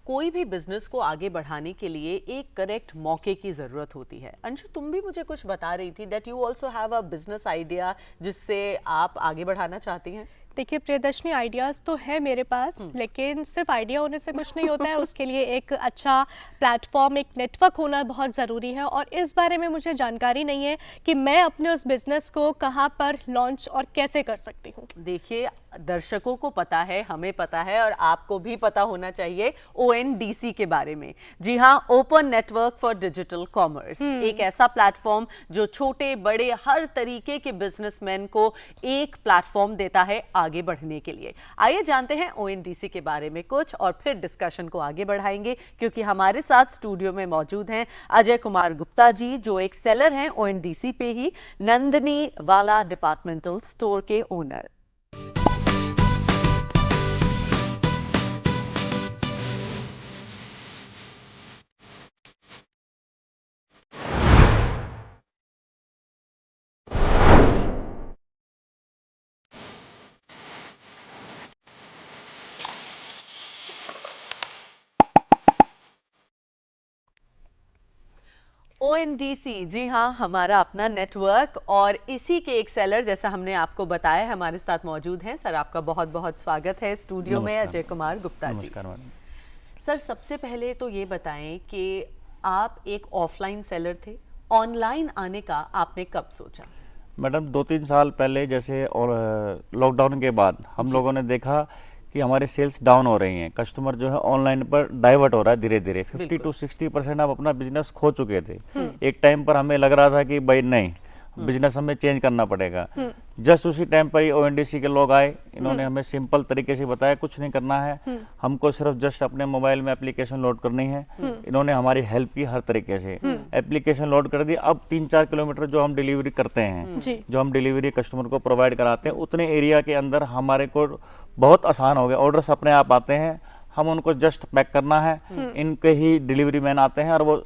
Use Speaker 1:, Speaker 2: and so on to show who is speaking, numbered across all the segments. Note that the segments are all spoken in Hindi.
Speaker 1: कोई भी बिजनेस को आगे बढ़ाने के लिए एक करेक्ट मौके की जरूरत होती है। अंशु, तुम भी मुझे कुछ बता रही थी that you also have a business idea जिससे आप आगे बढ़ाना चाहती हैं।
Speaker 2: देखिए प्रियदर्शनी, आइडियाज़ तो है मेरे पास, लेकिन सिर्फ आइडिया होने से कुछ नहीं होता है। उसके लिए एक अच्छा प्लेटफॉर्म, एक नेटवर्क होना बहुत ज़रूरी है। और इस बारे में मुझे जानकारी नहीं है कि मैं अपने उस बिज़नेस को कहाँ पर लॉन्च और कैसे कर सकती हूँ।
Speaker 1: देखिए, दर्शकों को पता है, हमें पता है और आपको भी पता होना चाहिए ONDC के बारे में। जी हाँ, open network for digital commerce, एक ऐसा प्लेटफॉर्म जो छोटे बड़े हर तरीके के बिजनेसमैन को एक प्लेटफॉर्म देता है आगे बढ़ने के लिए। आइए जानते हैं ONDC के बारे में कुछ और फिर डिस्कशन को आगे बढ़ाएंगे, क्योंकि हमारे साथ स्टूडियो में मौजूद हैं अजय कुमार गुप्ता जी, जो एक सेलर हैं ONDC पे ही, नंदिनी वाला डिपार्टमेंटल स्टोर के ओनर। ONDC, जी हाँ, हमारा अपना नेटवर्क और इसी के एक सेलर, जैसा हमने आपको बताया, हमारे साथ मौजूद हैं। सर, आपका बहुत बहुत स्वागत है स्टूडियो में, अजय कुमार गुप्ता जी। सर, सबसे पहले तो ये बताएं कि आप एक ऑफलाइन सेलर थे, ऑनलाइन आने का आपने कब सोचा?
Speaker 3: मैडम, 2-3 साल पहले जैसे और लॉकडाउन के बाद हम लोगों ने देखा कि हमारे सेल्स डाउन हो रही हैं। कस्टमर जो है ऑनलाइन पर डाइवर्ट हो रहा है धीरे धीरे। 50 to 60% आप अपना बिजनेस खो चुके थे। एक टाइम पर हमें लग रहा था कि भाई नहीं, बिजनेस हमें चेंज करना पड़ेगा। जस्ट उसी टाइम पर ही ONDC के लोग आए। इन्होंने हमें सिंपल तरीके से बताया कुछ नहीं करना है, हमको सिर्फ जस्ट अपने मोबाइल में एप्लीकेशन लोड करनी है। इन्होंने हमारी हेल्प की हर तरीके से। एप्लीकेशन लोड कर दी। अब 3-4 किलोमीटर जो हम डिलीवरी करते हैं, जो हम डिलीवरी कस्टमर को प्रोवाइड कराते हैं, उतने एरिया के अंदर हमारे को बहुत आसान हो गया। ऑर्डर्स अपने आप आते हैं, हम उनको जस्ट पैक करना है, इनके ही डिलीवरी मैन आते हैं और वो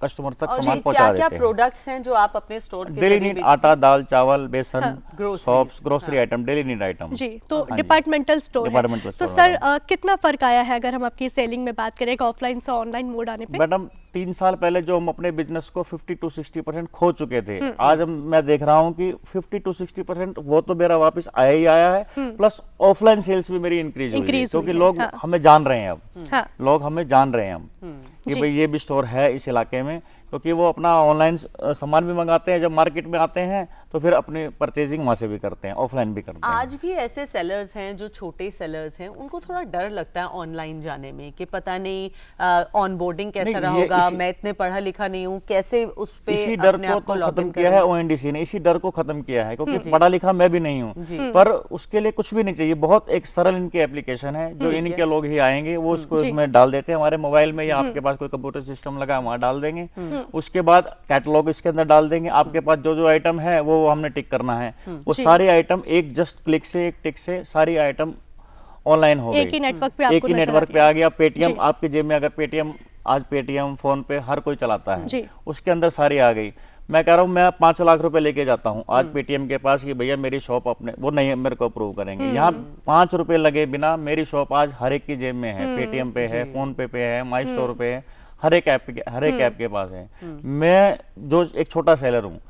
Speaker 3: कस्टमर तक सामान पहुंचा देते हैं।
Speaker 1: क्या प्रोडक्ट्स हैं जो आप अपने स्टोर के
Speaker 3: डेली नीड, आटा, दाल, चावल, बेसन, soaps, grocery item, daily need item.
Speaker 2: जी, तो डिपार्टमेंटल स्टोर है। तो सर, कितना फर्क आया है अगर हम आपकी सेलिंग में बात करें ऑफलाइन से ऑनलाइन मोड आने पे?
Speaker 3: मैडम, 3 साल पहले जो हम अपने बिजनेस को 50 to 60% खो चुके थे, आज मैं देख रहा हूँ कि 50 to 60% वो तो मेरा वापस आया ही आया है, प्लस ऑफलाइन सेल्स भी मेरी इंक्रीज हुई है, क्योंकि लोग हमें जान रहे हैं। अब लोग हमें जान रहे हैं कि भाई ये भी स्टोर है इस इलाके में, क्योंकि वो अपना ऑनलाइन सामान भी मंगाते हैं, जब मार्केट में आते हैं तो फिर अपनी परचेजिंग वहां से भी करते हैं, ऑफलाइन भी करते हैं।
Speaker 1: आज भी ऐसे सेलर्स हैं जो छोटे सेलर्स हैं, उनको थोड़ा डर लगता है ऑनलाइन जाने में कि पता नहीं ऑनबोर्डिंग कैसा रहा, मैं इतने पढ़ा लिखा नहीं हूँ, कैसे उस पे
Speaker 3: इसी डर को तो खत्म किया है ONDC ने। इसी डर को खत्म किया है, क्योंकि पढ़ा लिखा मैं भी नहीं हूँ, पर उसके लिए कुछ भी नहीं चाहिए। बहुत एक सरल इनकी एप्लीकेशन है, जो इनके लोग ही आएंगे, वो उसको इसमें डाल देते हैं हमारे मोबाइल में, या आपके पास कोई कंप्यूटर सिस्टम लगा वहाँ डाल देंगे। उसके बाद कैटलॉग इसके अंदर डाल देंगे। आपके पास जो जो आइटम है वो हमने टिक करना है, वो सारी आइटम एक जस्ट क्लिक से, एक टिक से सारी आइटम ऑनलाइन हो गई।
Speaker 2: एक ही नेटवर्क पे आपको
Speaker 3: एक ही नेटवर्क पे आ गया। पेटीएम आपके जेब में, अगर पेटीएम आज पेटीएम फोन पे हर कोई चलाता है, उसके अंदर सारी आ गई। मैं कह रहा हूँ, मैं 5 लाख रुपए लेके जाता हूँ आज पेटीएम के पास कि भैया मेरी शॉप अपने, वो नहीं मेरे को अप्रूव करेंगे। यहाँ 5 रुपए लगे बिना मेरी शॉप आज हर एक की जेब में है, पेटीएम पे है, फोन पे है, माई स्टोर पे है, हर एक ऐप के पास है। मैं जो एक छोटा सेलर हूँ,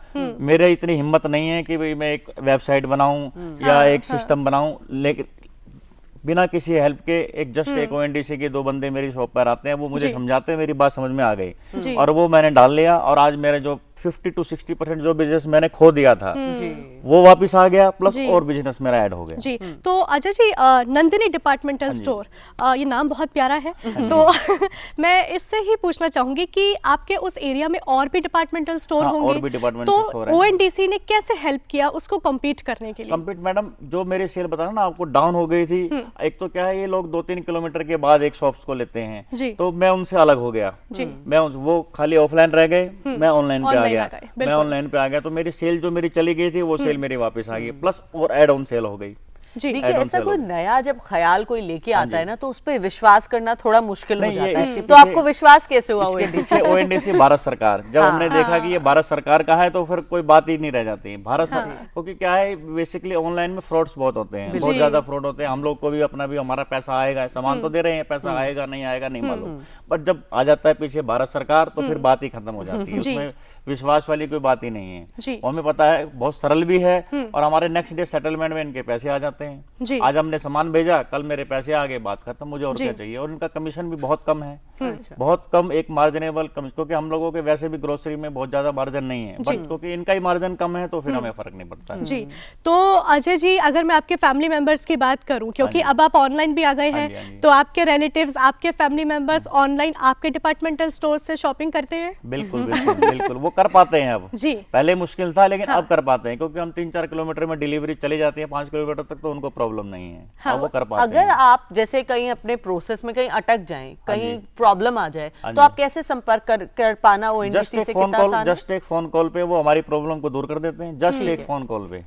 Speaker 3: मेरे इतनी हिम्मत नहीं है कि भाई मैं एक वेबसाइट बनाऊं या एक सिस्टम बनाऊं, लेकिन बिना किसी हेल्प के एक जस्ट एक ONDC के 2 बंदे मेरी शॉप पर आते हैं, वो मुझे समझाते हैं, मेरी बात समझ में आ गई और वो मैंने डाल लिया। और आज मेरे जो 50 to 60% जो बिजनेस मैंने खो दिया था वो वापस आ गया, प्लस और बिजनेस मेरा ऐड हो गया।
Speaker 2: जी, तो अजय जी, नंदिनी डिपार्टमेंटल स्टोर, ये नाम बहुत प्यारा है। तो मैं इससे ही पूछना चाहूंगी कि आपके उस एरिया में और भी डिपार्टमेंटल स्टोर होंगे,
Speaker 3: और भी डिपार्टमेंटल
Speaker 2: तो
Speaker 3: स्टोर हैं।
Speaker 2: ONDC ने कैसे हेल्प किया उसको कम्पीट करने के लिए?
Speaker 3: कम्पीट, मैडम, जो मेरी सेल बताना ना आपको डाउन हो गई थी, एक तो क्या है, ये लोग 2-3 किलोमीटर के बाद एक शॉप्स को लेते हैं, तो मैं उनसे अलग हो गया। मैं वो खाली ऑफलाइन रह गए, मैं ऑनलाइन पे आ गया। मैं ऑनलाइन पे आ गया, तो मेरी सेल जो मेरी चली गई थी वो सेल मेरी वापस आ गई, प्लस और एड ऑन सेल हो गई।
Speaker 2: जी।
Speaker 1: देखिए,
Speaker 3: add-on
Speaker 1: ऐसा
Speaker 3: sale
Speaker 1: कोई
Speaker 3: होगी।
Speaker 1: नया जब ख्याल कोई लेके
Speaker 3: हाँ
Speaker 1: आता है
Speaker 3: जी।
Speaker 1: ना, तो उस पे विश्वास करना थोड़ा मुश्किल हो
Speaker 3: नहीं,
Speaker 1: जाता
Speaker 3: ये
Speaker 1: है।
Speaker 3: इसके
Speaker 1: तो
Speaker 3: पीछे-
Speaker 1: आपको विश्वास कैसे हुआ
Speaker 3: इसके
Speaker 1: ONDC
Speaker 3: पीछे ONDC भारत सरकार, जब
Speaker 1: हाँ।
Speaker 3: हमने देखा कि ये भारत सरकार का है तो फिर कोई बात ही नहीं रह जाती। भारत सरकार, क्योंकि क्या है, बेसिकली ऑनलाइन में फ्रॉड्स बहुत होते हैं, बहुत
Speaker 2: जी।
Speaker 3: ज्यादा फ्रॉड होते हैं। हम लोग को भी अपना भी हमारा पैसा आएगा, सामान तो दे रहे हैं, पैसा आएगा नहीं आएगा नहीं मालूम, बट जब आ जाता है पीछे भारत सरकार तो फिर बात ही खत्म हो जाती है।
Speaker 2: जी।
Speaker 3: उसमें विश्वास वाली कोई बात ही नहीं है।
Speaker 2: जी।
Speaker 3: और हमें पता है बहुत सरल भी है, और हमारे नेक्स्ट डे सेटलमेंट में इनके पैसे आ जाते हैं।
Speaker 2: जी।
Speaker 3: आज हमने सामान भेजा, कल मेरे पैसे आ गए, बात खत्म, मुझे और
Speaker 2: जी।
Speaker 3: क्या चाहिए। और इनका कमीशन भी बहुत कम है, बहुत कम, एक मार्जिनेबल कम, क्योंकि हम लोगों के वैसे भी ग्रोसरी में बहुत ज्यादा मार्जिन नहीं है, बट क्योंकि इनका ही मार्जिन कम है तो फिर हमें फर्क नहीं पड़ता है।
Speaker 2: जी। तो अजय जी, अगर मैं आपके फैमिली मेंबर्स की बात करूं, क्योंकि
Speaker 3: हाँ जी।
Speaker 2: अब आप ऑनलाइन भी आ गए
Speaker 3: हाँ
Speaker 2: हैं,
Speaker 3: जी, हाँ जी।
Speaker 2: तो आपके रिलेटिव्स, आपके फैमिली मेंबर्स ऑनलाइन आपके डिपार्टमेंटल स्टोर से शॉपिंग करते हैं?
Speaker 3: बिल्कुल बिल्कुल बिल्कुल, वो कर पाते हैं अब।
Speaker 2: जी।
Speaker 3: पहले मुश्किल था, लेकिन अब कर पाते हैं, क्योंकि हम 3-4 किलोमीटर में डिलीवरी चली जाती है, 5 किलोमीटर तक तो उनको प्रॉब्लम नहीं है। अब वो कर पाते
Speaker 1: अगर
Speaker 3: हैं।
Speaker 1: आप जैसे कहीं अपने प्रोसेस में कहीं अटक जाएं, कहीं प्रॉब्लम आ जाए,
Speaker 3: हाँ
Speaker 1: तो
Speaker 3: जी।
Speaker 1: आप कैसे संपर्क कर पाना
Speaker 3: जस्ट
Speaker 1: ONDC
Speaker 3: एक
Speaker 1: से
Speaker 3: फोन
Speaker 1: कितना
Speaker 3: कॉल,
Speaker 1: आसान है?
Speaker 3: जस्ट एक फोन कॉल पे वो हमारी प्रॉब्लम को दूर कर देते हैं, जस्ट एक फोन कॉल पे।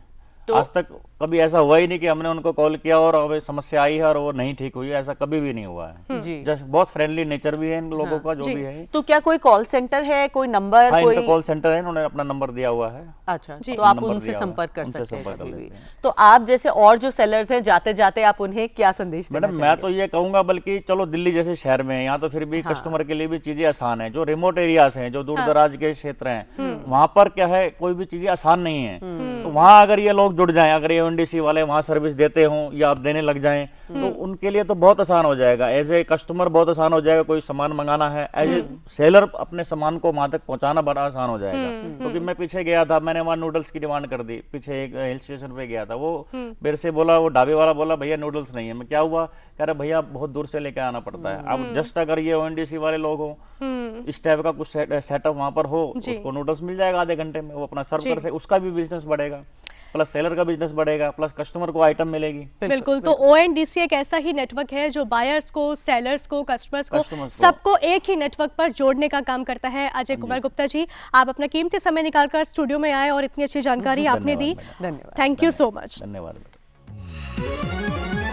Speaker 3: आज तक कभी ऐसा हुआ ही नहीं कि हमने उनको कॉल किया और हमें समस्या आई है और वो नहीं ठीक हुई है, ऐसा कभी भी नहीं हुआ है।
Speaker 1: जी।
Speaker 3: जस्ट बहुत फ्रेंडली नेचर भी है इन लोगों का, जो
Speaker 2: जी।
Speaker 3: भी है।
Speaker 1: तो क्या कोई कॉल सेंटर है, कोई नंबर,
Speaker 3: हाँ,
Speaker 1: कोई?
Speaker 3: इनका कॉल सेंटर है, उन्होंने अपना नंबर दिया हुआ है।
Speaker 1: अच्छा,
Speaker 2: जी।
Speaker 1: तो आप
Speaker 3: नंबर
Speaker 1: उनसे
Speaker 3: दिया हुआ है,
Speaker 1: संपर्क कर
Speaker 3: उनसे
Speaker 1: सकते हैं
Speaker 3: संपर्क कर
Speaker 1: कभी भी।
Speaker 3: लेते हैं।
Speaker 1: तो आप जैसे और जो सेलर्स हैं, जाते जाते आप उन्हें क्या संदेश देना
Speaker 3: मैडम, मैं तो ये कहूंगा, बल्कि चलो दिल्ली जैसे शहर में, यहाँ तो फिर भी कस्टमर के लिए भी चीजें आसान है। जो रिमोट एरियाज हैं, जो दूर दराज के क्षेत्र हैं, वहां पर क्या है, कोई भी चीजें आसान नहीं है। तो वहां अगर ये लोग जुड़ जाएं, अगर ये ONDC वाले वहां सर्विस देते हों या आप देने लग जाएं, तो उनके लिए तो बहुत आसान हो जाएगा। एज ए कस्टमर बहुत आसान हो जाएगा, कोई सामान मंगाना है, एज ए सेलर अपने सामान को वहां तक पहुंचाना बड़ा आसान हो जाएगा। क्योंकि मैं पीछे गया था, मैंने वहां नूडल्स की डिमांड कर दी, पीछे एक हिल स्टेशन पे गया था, वो मेरे से बोला, वो ढाबे वाला बोला, भैया नूडल्स नहीं है। मैं क्या हुआ, कह रहा भैया बहुत दूर से लेके आना पड़ता है। अब जस्ट अगर ये ONDC वाले लोग हो, इस टाइप का कुछ सेटअप वहां पर हो, उसको नूडल्स मिल जाएगा आधे घंटे में, वो अपना सर्व कर सके, उसका भी बिजनेस बढ़ेगा, प्लस सेलर का बिजनेस बढ़ेगा, प्लस कस्टमर को आइटम मिलेगी।
Speaker 2: बिल्कुल। तो ONDC एक ऐसा ही नेटवर्क है जो बायर्स को, सेलर्स को, कस्टमर्स को,
Speaker 3: Customers को।
Speaker 2: सबको एक ही नेटवर्क पर जोड़ने का काम करता है। अजय कुमार गुप्ता जी, आप अपना कीमती समय निकालकर स्टूडियो में आए और इतनी अच्छी जानकारी आपने दी।
Speaker 3: धन्यवाद मैडम।
Speaker 1: धन्यवाद।
Speaker 2: Thank you so much.
Speaker 3: धन्यवाद मैडम।